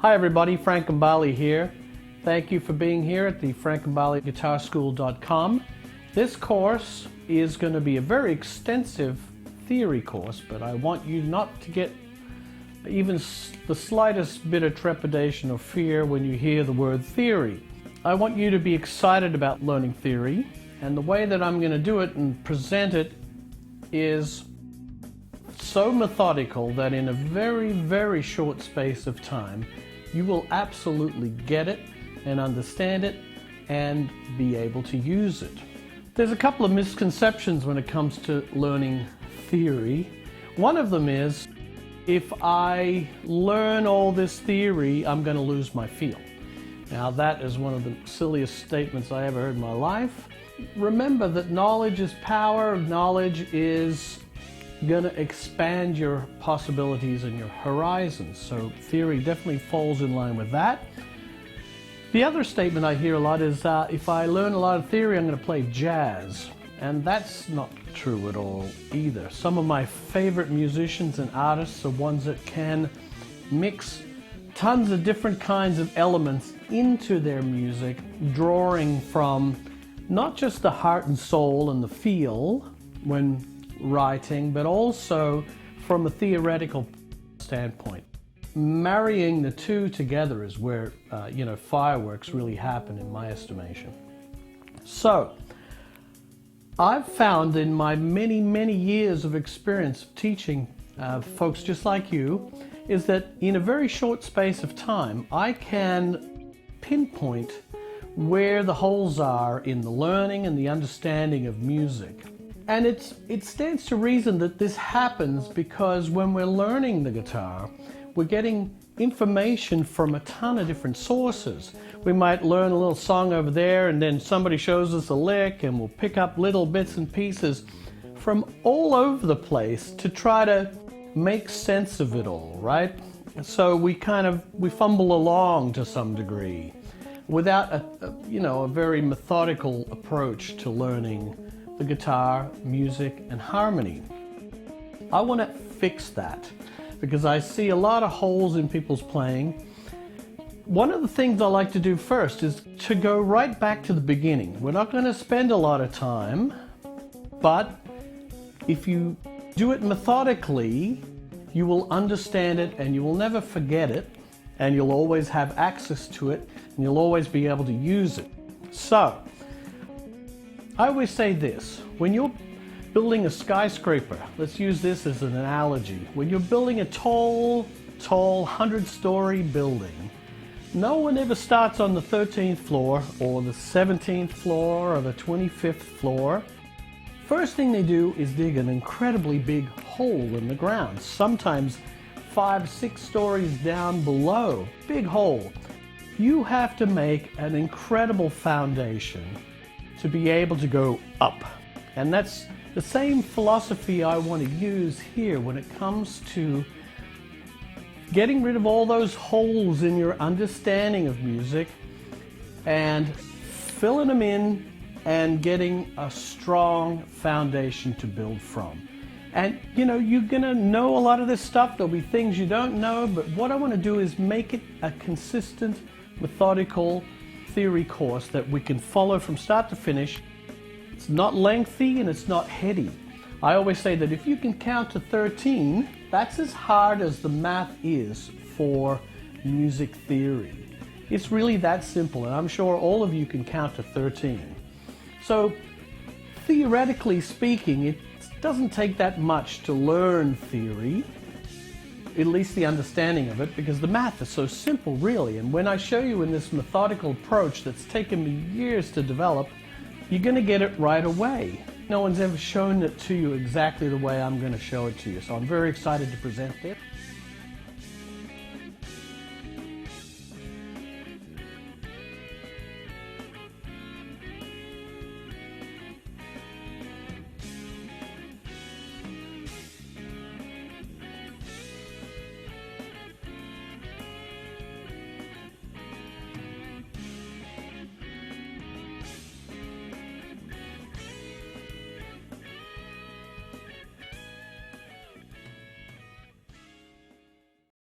Hi everybody, Frank Gambale here. Thank you for being here at the FrankGambaleGuitarSchool.com. This course is going to be a very extensive theory course, but I want you not to get even the slightest bit of trepidation or fear when you hear the word theory. I want you to be excited about learning theory, and the way that I'm going to do it and present it is so methodical that in a very, very short space of time, you will absolutely get it and understand it and be able to use it. There's a couple of misconceptions when it comes to learning theory. One of them is, if I learn all this theory, I'm going to lose my feel. Now that is one of the silliest statements I ever heard in my life. Remember that knowledge is power. Knowledge is going to expand your possibilities and your horizons. So theory definitely falls in line with that. The other statement I hear a lot is, if I learn a lot of theory, I'm going to play jazz. And that's not true at all either. Some of my favorite musicians and artists are ones that can mix tons of different kinds of elements into their music, drawing from not just the heart and soul and the feel when writing, but also from a theoretical standpoint. Marrying the two together is where fireworks really happen, in my estimation. So I've found in my many years of experience of teaching folks just like you, is that in a very short space of time I can pinpoint where the holes are in the learning and the understanding of music. And it stands to reason that this happens because when we're learning the guitar, we're getting information from a ton of different sources. We might learn a little song over there, and then somebody shows us a lick, and we'll pick up little bits and pieces from all over the place to try to make sense of it all, right? So we fumble along to some degree without a very methodical approach to learning the guitar, music, and harmony. I want to fix that because I see a lot of holes in people's playing. One of the things I like to do first is to go right back to the beginning. We're not going to spend a lot of time, but if you do it methodically, you will understand it and you will never forget it, and you'll always have access to it and you'll always be able to use it. So I always say this: when you're building a skyscraper, let's use this as an analogy. When you're building a tall 100-story building, no one ever starts on the 13th floor or the 17th floor or the 25th floor. First thing they do is dig an incredibly big hole in the ground, sometimes 5-6 stories down below. Big hole. You have to make an incredible foundation to be able to go up. And that's the same philosophy I want to use here when it comes to getting rid of all those holes in your understanding of music and filling them in and getting a strong foundation to build from. And you're gonna know a lot of this stuff. There'll be things you don't know, but what I want to do is make it a consistent, methodical theory course that we can follow from start to finish. It's not lengthy and it's not heady. I always say that if you can count to 13, that's as hard as the math is for music theory. It's really that simple, and I'm sure all of you can count to 13. So theoretically speaking, it doesn't take that much to learn theory, at least the understanding of it, because the math is so simple, really. And when I show you in this methodical approach that's taken me years to develop, you're going to get it right away. No one's ever shown it to you exactly the way I'm going to show it to you, so I'm very excited to present it.